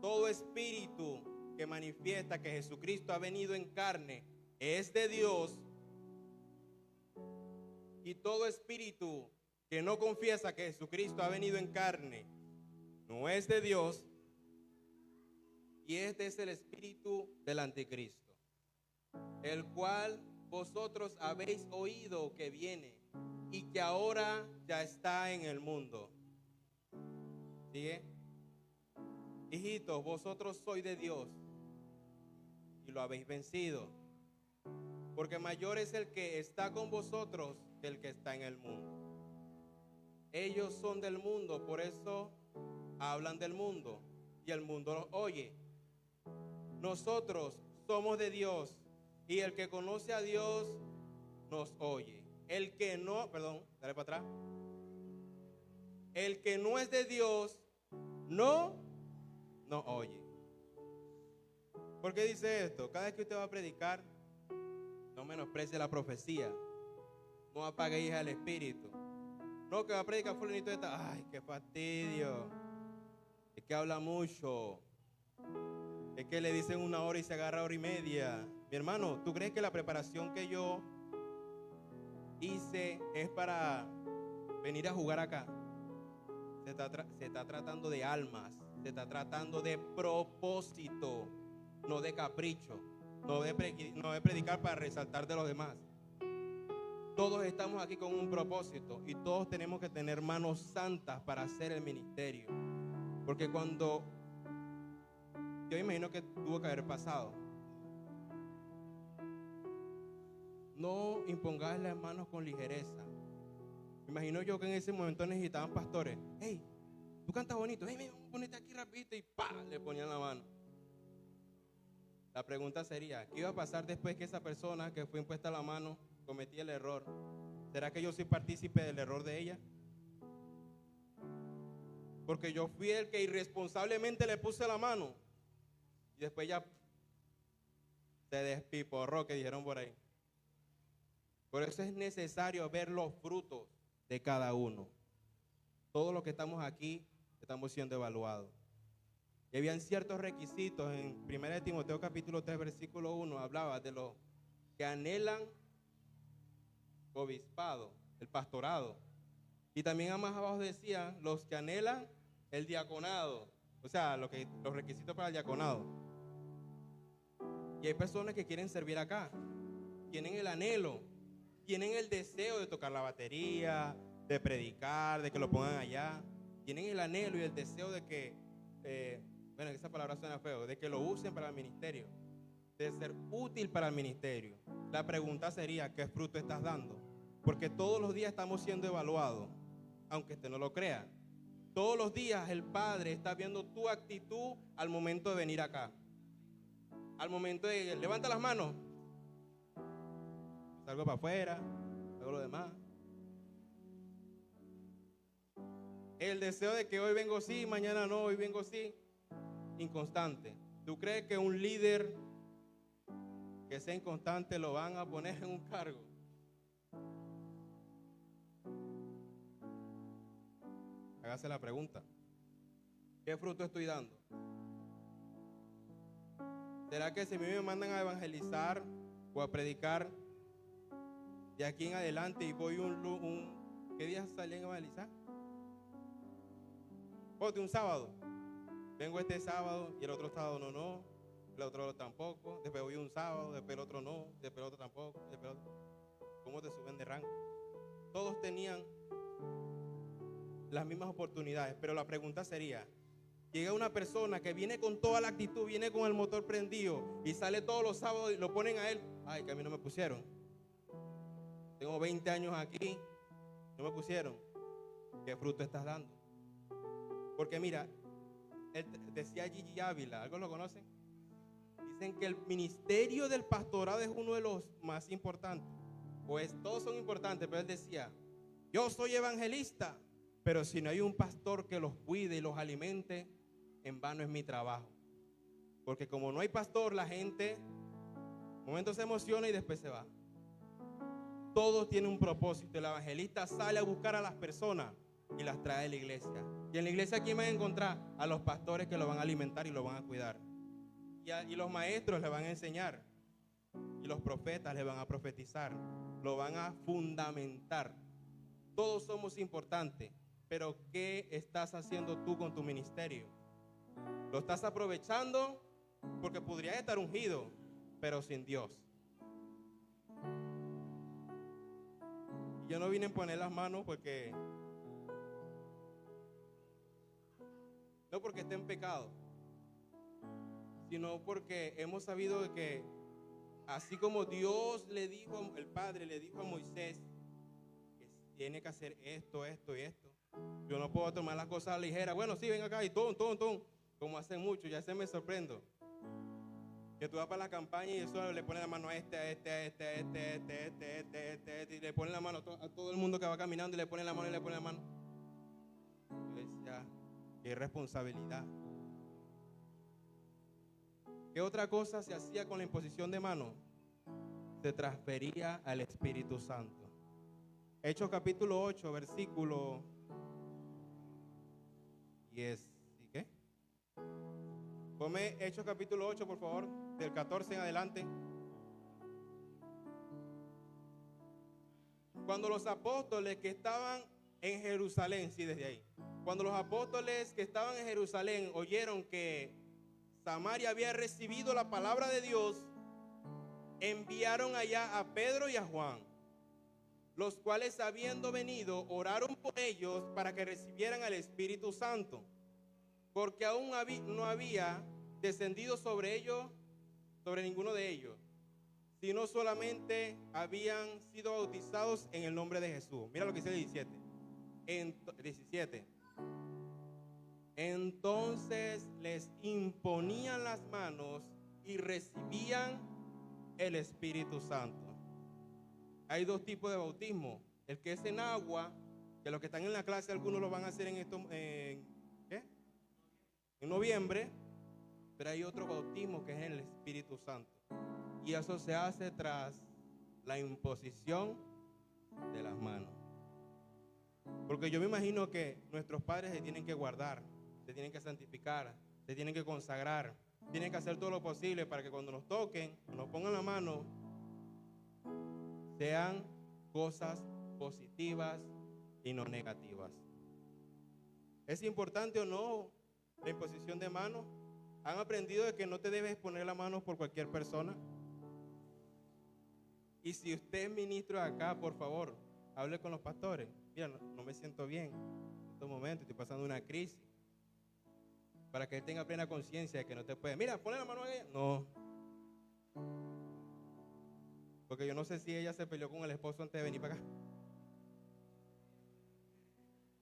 [SPEAKER 1] Todo espíritu que manifiesta que Jesucristo ha venido en carne es de Dios, y todo espíritu que no confiesa que Jesucristo ha venido en carne no es de Dios, y este es el espíritu del anticristo, el cual vosotros habéis oído que viene y que ahora ya está en el mundo. ¿Sigue? Hijitos, vosotros sois de Dios y lo habéis vencido, porque mayor es el que está con vosotros que el que está en el mundo. Ellos son del mundo, por eso hablan del mundo y el mundo los oye. Nosotros somos de Dios y el que conoce a Dios nos oye. El que no, perdón, dale para atrás. El que no es de Dios no oye. ¿Por qué dice esto? Cada vez que usted va a predicar, no menosprecie la profecía. No apaguéis al espíritu. No, que va a predicar fulanito de tal. Ay, qué fastidio. Es que habla mucho. Es que le dicen 1 hora y se agarra 1 hora y media. Mi hermano, ¿tú crees que la preparación que yo hice es para venir a jugar acá? Se está tratando de almas. Se está tratando de propósito, no de capricho, no de predicar para resaltar de los demás. Todos estamos aquí con un propósito y todos tenemos que tener manos santas para hacer el ministerio. Porque cuando, yo imagino que tuvo que haber pasado, no impongáis las manos con ligereza. Me imagino yo que en ese momento necesitaban pastores. Hey, tú cantas bonito. Hey, ponete aquí rapidito y ¡pah! Le ponían la mano. La pregunta sería, ¿qué iba a pasar después que esa persona que fue impuesta la mano cometía el error? ¿Será que yo soy partícipe del error de ella? Porque yo fui el que irresponsablemente le puse la mano y después ya se despiporró, que dijeron por ahí. Por eso es necesario ver los frutos de cada uno. Todos los que estamos aquí estamos siendo evaluados. Y habían ciertos requisitos. En 1 Timoteo capítulo 3 versículo 1 hablaba de los que anhelan obispado, el pastorado. Y también más abajo decía los que anhelan el diaconado, o sea, los requisitos para el diaconado. Y hay personas que quieren servir acá, tienen el anhelo, tienen el deseo de tocar la batería, de predicar, de que lo pongan allá. Tienen el anhelo y el deseo de que, bueno, esa palabra suena feo, de que lo usen para el ministerio, de ser útil para el ministerio. La pregunta sería, ¿qué fruto estás dando? Porque todos los días estamos siendo evaluados, aunque usted no lo crea. Todos los días el Padre está viendo tu actitud al momento de venir acá. Al momento de, levanta las manos, salgo para afuera, hago lo demás. El deseo de que hoy vengo sí, mañana no, hoy vengo sí, inconstante. ¿Tú crees que un líder que sea inconstante lo van a poner en un cargo? Hágase la pregunta. ¿Qué fruto estoy dando? ¿Será que si a mí me mandan a evangelizar o a predicar de aquí en adelante y voy ¿qué días salí a evangelizar? De un sábado. Vengo este sábado y el otro sábado no, el otro tampoco, después voy un sábado, después el otro no, después el otro tampoco, después el otro. ¿Cómo te suben de rango? Todos tenían las mismas oportunidades, pero la pregunta sería, llega una persona que viene con toda la actitud, viene con el motor prendido y sale todos los sábados y lo ponen a él. Ay, que a mí no me pusieron. Tengo 20 años aquí, no me pusieron. ¿Qué fruto estás dando? Porque mira, decía Gigi Ávila, ¿algo lo conocen? Dicen que el ministerio del pastorado es uno de los más importantes. Pues todos son importantes, pero él decía, yo soy evangelista, pero si no hay un pastor que los cuide y los alimente, en vano es mi trabajo. Porque como no hay pastor, la gente un momento se emociona y después se va. Todo tiene un propósito. El evangelista sale a buscar a las personas y las trae a la iglesia. Y en la iglesia, ¿quién va a encontrar? A los pastores que lo van a alimentar y lo van a cuidar. Y los maestros le van a enseñar. Y los profetas le van a profetizar. Lo van a fundamentar. Todos somos importantes. Pero ¿qué estás haciendo tú con tu ministerio? ¿Lo estás aprovechando? Porque podrías estar ungido, pero sin Dios. Yo no vine a poner las manos porque no porque esté en pecado, sino porque hemos sabido de que así como Dios le dijo, el Padre le dijo a Moisés que tiene que hacer esto, esto y esto. Yo no puedo tomar las cosas ligeras. Bueno, sí, ven acá y tom, como hacen muchos. Ya se me sorprendo. Que tú vas para la campaña y eso le pone la mano a este, y le pone la mano a todo el mundo que va caminando y le pone la mano y le pone la mano. Yo decía, qué irresponsabilidad. ¿Qué otra cosa se hacía con la imposición de manos? Se transfería al Espíritu Santo. Hechos capítulo 8, versículo 10. ¿Y qué? Ponme Hechos capítulo 8, por favor, del 14 en adelante. Cuando los apóstoles que estaban en Jerusalén, sí, desde ahí. Cuando los apóstoles que estaban en Jerusalén oyeron que Samaria había recibido la palabra de Dios, enviaron allá a Pedro y a Juan, los cuales, habiendo venido, oraron por ellos para que recibieran al Espíritu Santo, porque aún no había descendido sobre ellos, sobre ninguno de ellos, sino solamente habían sido bautizados en el nombre de Jesús. Mira lo que dice el 17. Entonces les imponían las manos y recibían el Espíritu Santo. Hay dos tipos de bautismo: el que es en agua, que los que están en la clase, algunos lo van a hacer en noviembre, pero hay otro bautismo que es en el Espíritu Santo, y eso se hace tras la imposición de las manos. Porque yo me imagino que nuestros padres se tienen que guardar, se tienen que santificar, se tienen que consagrar, tienen que hacer todo lo posible para que cuando nos toquen, nos pongan la mano, sean cosas positivas y no negativas. ¿Es importante o no la imposición de manos? ¿Han aprendido de que no te debes poner la mano por cualquier persona? Y si usted es ministro de acá, por favor, hable con los pastores. Mira, no me siento bien en estos momentos, estoy pasando una crisis. Para que él tenga plena conciencia de que no te puede. Mira, ponle la mano a ella. No. Porque yo no sé si ella se peleó con el esposo antes de venir para acá.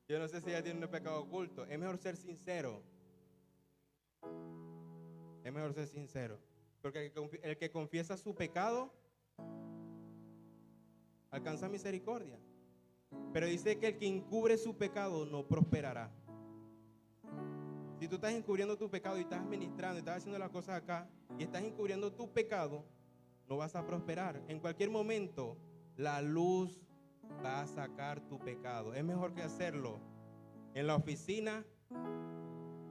[SPEAKER 1] Yo no sé si ella tiene un pecado oculto. Es mejor ser sincero. Es mejor ser sincero. Porque el que confiesa su pecado alcanza misericordia. Pero dice que el que encubre su pecado no prosperará. Si tú estás encubriendo tu pecado y estás ministrando y estás haciendo las cosas acá y estás encubriendo tu pecado, no vas a prosperar. En cualquier momento la luz va a sacar tu pecado. Es mejor que hacerlo en la oficina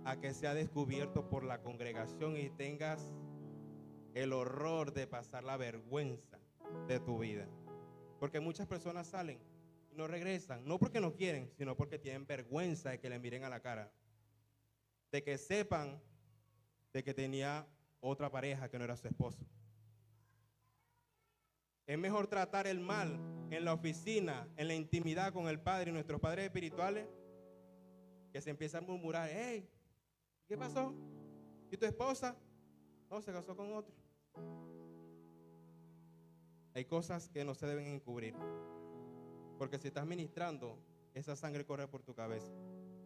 [SPEAKER 1] a que sea descubierto por la congregación y tengas el horror de pasar la vergüenza de tu vida. Porque muchas personas salen y no regresan, no porque no quieren, sino porque tienen vergüenza de que le miren a la cara, de que sepan de que tenía otra pareja que no era su esposo. Es mejor tratar el mal en la oficina, en la intimidad con el Padre y nuestros padres espirituales, que se empieza a murmurar: hey, ¿qué pasó? ¿Y tu esposa? No, se casó con otro. Hay cosas que no se deben encubrir, porque si estás ministrando, esa sangre corre por tu cabeza.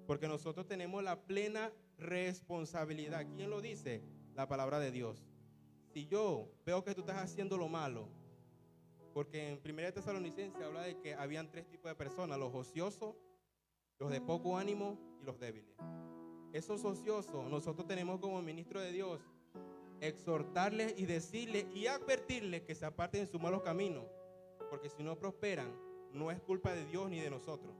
[SPEAKER 1] Porque nosotros tenemos la plena responsabilidad. ¿Quién lo dice? La palabra de Dios. Si yo veo que tú estás haciendo lo malo, porque en 1 Tesalonicenses habla de que habían tres tipos de personas: los ociosos, los de poco ánimo y los débiles. Esos ociosos, nosotros tenemos como ministro de Dios exhortarles y decirles y advertirles que se aparten de sus malos caminos, porque si no prosperan, no es culpa de Dios ni de nosotros,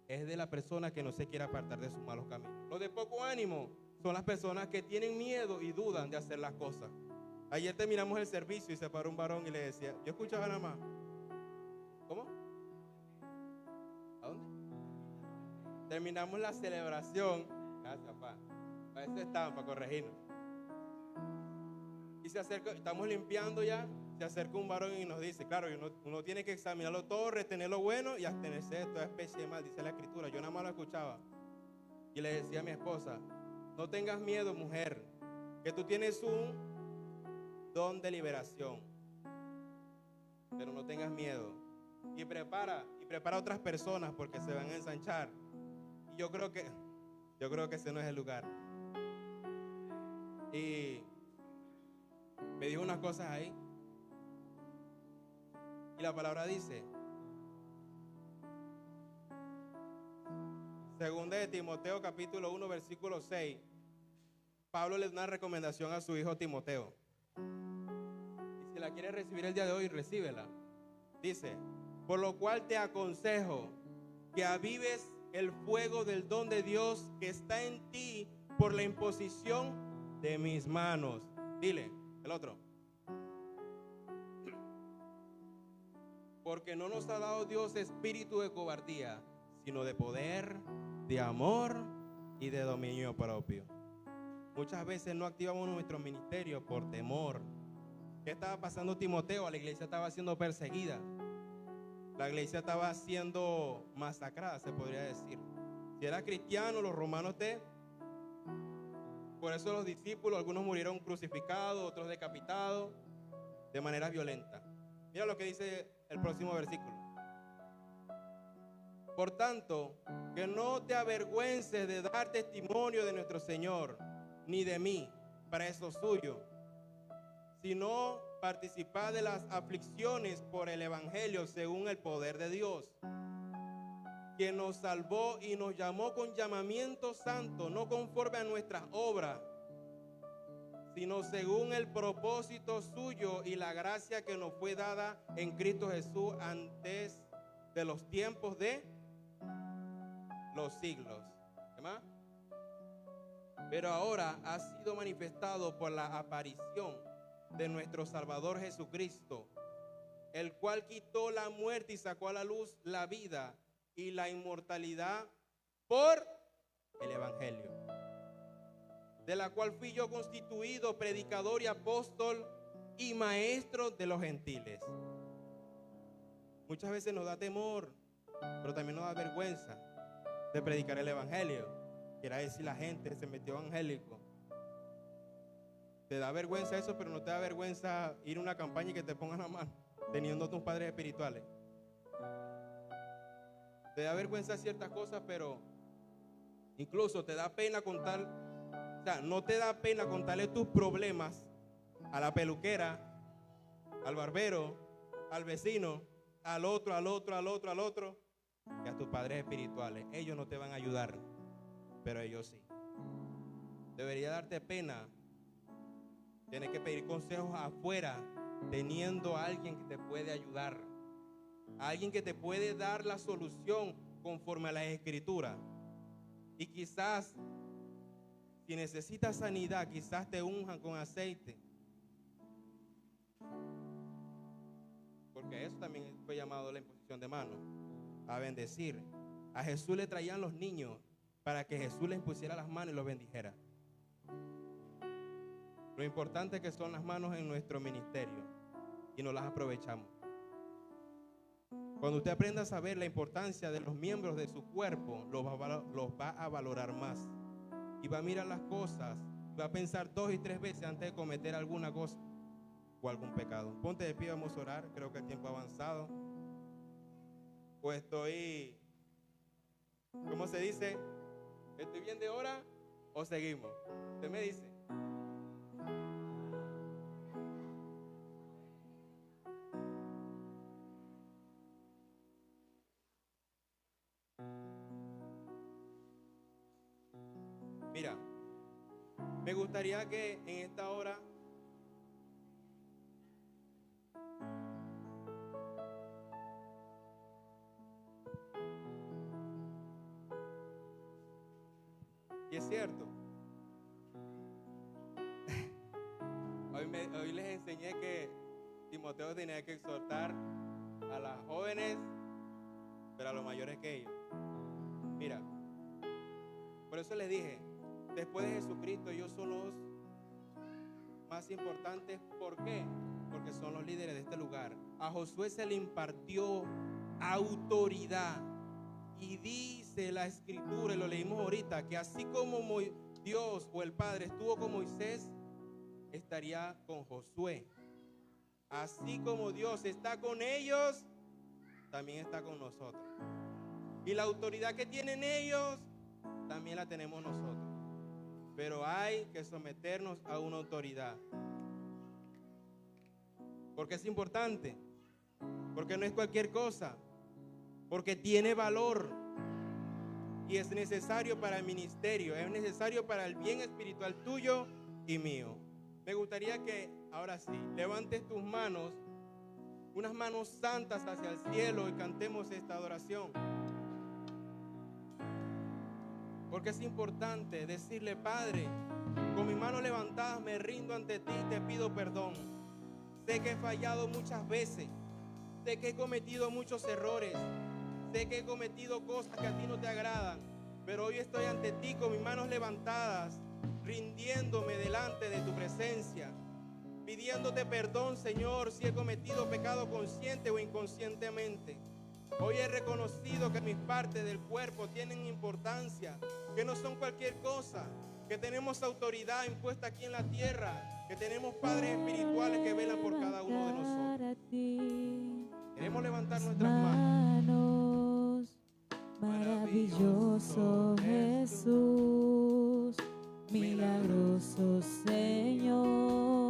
[SPEAKER 1] es de la persona que no se quiere apartar de sus malos caminos. Los de poco ánimo son las personas que tienen miedo y dudan de hacer las cosas. Ayer terminamos el servicio y se paró un varón y le decía, yo escuchaba nada más. ¿Cómo? ¿A dónde? Terminamos la celebración. Gracias, papá. Para eso estaban, para corregirnos. Y se acerca, estamos limpiando ya, se acerca un varón y nos dice, claro, uno tiene que examinarlo todo, retener lo bueno y abstenerse de toda especie de mal, dice la Escritura. Yo nada más lo escuchaba y le decía a mi esposa, no tengas miedo, mujer, que tú tienes un don de liberación, pero no tengas miedo. Y prepara a otras personas porque se van a ensanchar. Y yo creo que ese no es el lugar. Y me dijo unas cosas ahí. Y la palabra dice, segunda de Timoteo capítulo 1 versículo 6, Pablo le da una recomendación a su hijo Timoteo. Y si la quiere recibir el día de hoy, recíbela. Dice: por lo cual te aconsejo que avives el fuego del don de Dios que está en ti por la imposición de mis manos. Dile, el otro. Porque no nos ha dado Dios espíritu de cobardía, sino de poder, de amor y de dominio propio. Muchas veces no activamos nuestro ministerio por temor. ¿Qué estaba pasando Timoteo? La iglesia estaba siendo perseguida. La iglesia estaba siendo masacrada, se podría decir. Si era cristiano, los romanos por eso los discípulos, algunos murieron crucificados, otros decapitados, de manera violenta. Mira lo que dice el próximo versículo. Por tanto, que no te avergüences de dar testimonio de nuestro Señor, ni de mí, preso suyo, sino participar de las aflicciones por el Evangelio según el poder de Dios, quien nos salvó y nos llamó con llamamiento santo, no conforme a nuestras obras, sino según el propósito suyo y la gracia que nos fue dada en Cristo Jesús antes de los tiempos de los siglos. ¿Qué más? Pero ahora ha sido manifestado por la aparición de nuestro Salvador Jesucristo, el cual quitó la muerte y sacó a la luz la vida y la inmortalidad por el Evangelio, de la cual fui yo constituido predicador y apóstol y maestro de los gentiles. Muchas veces nos da temor, pero también nos da vergüenza de predicar el Evangelio. Quiere decir, la gente se metió evangélico. Te da vergüenza eso, pero no te da vergüenza ir a una campaña y que te pongan la mano, teniendo tus padres espirituales. Te da vergüenza ciertas cosas, pero incluso te da pena contar. O sea, no te da pena contarle tus problemas a la peluquera, al barbero, al vecino, al otro, que a tus padres espirituales. Ellos no te van a ayudar, pero ellos sí. Debería darte pena. Tienes que pedir consejos afuera, teniendo a alguien que te puede ayudar, a alguien que te puede dar la solución conforme a las Escrituras. Y quizás, si necesitas sanidad, quizás te unjan con aceite, porque eso también fue llamado la imposición de manos, a bendecir. A Jesús le traían los niños para que Jesús les pusiera las manos y los bendijera. Lo importante que son las manos en nuestro ministerio y no las aprovechamos. Cuando usted aprenda a saber la importancia de los miembros de su cuerpo, los va a valorar más y va a mirar las cosas, va a pensar 2 y 3 veces antes de cometer alguna cosa o algún pecado. Ponte de pie, vamos a orar. Creo que el tiempo ha avanzado. Pues estoy, ¿cómo se dice? ¿Estoy bien de hora o seguimos? Usted me dice. Mira, me gustaría que en esta hora y es cierto, hoy les enseñé que Timoteo tenía que exhortar a las jóvenes, pero a los mayores que ellos. Mira, por eso les dije, después de Jesucristo, ellos son los más importantes. ¿Por qué? Porque son los líderes de este lugar. A Josué se le impartió autoridad. Y dice la Escritura, y lo leímos ahorita, que así como Dios o el Padre estuvo con Moisés, estaría con Josué. Así como Dios está con ellos, también está con nosotros. Y la autoridad que tienen ellos, también la tenemos nosotros. Pero hay que someternos a una autoridad. Porque es importante. Porque no es cualquier cosa. Porque tiene valor. y es necesario para el ministerio, es necesario para el bien espiritual tuyo y mío. Me gustaría que ahora sí levantes tus manos, unas manos santas hacia el cielo, y cantemos esta adoración. Porque es importante decirle: Padre, con mis manos levantadas me rindo ante ti y te pido perdón. Sé que he fallado muchas veces, sé que he cometido muchos errores, sé que he cometido cosas que a ti no te agradan, pero hoy estoy ante ti con mis manos levantadas, rindiéndome delante de tu presencia, pidiéndote perdón, Señor, si he cometido pecado consciente o inconscientemente. Hoy he reconocido que mis partes del cuerpo tienen importancia, que no son cualquier cosa, que tenemos autoridad impuesta aquí en la tierra, que tenemos padres espirituales que velan por cada uno de nosotros. Queremos levantar nuestras manos.
[SPEAKER 2] Maravilloso Jesús, milagroso Señor.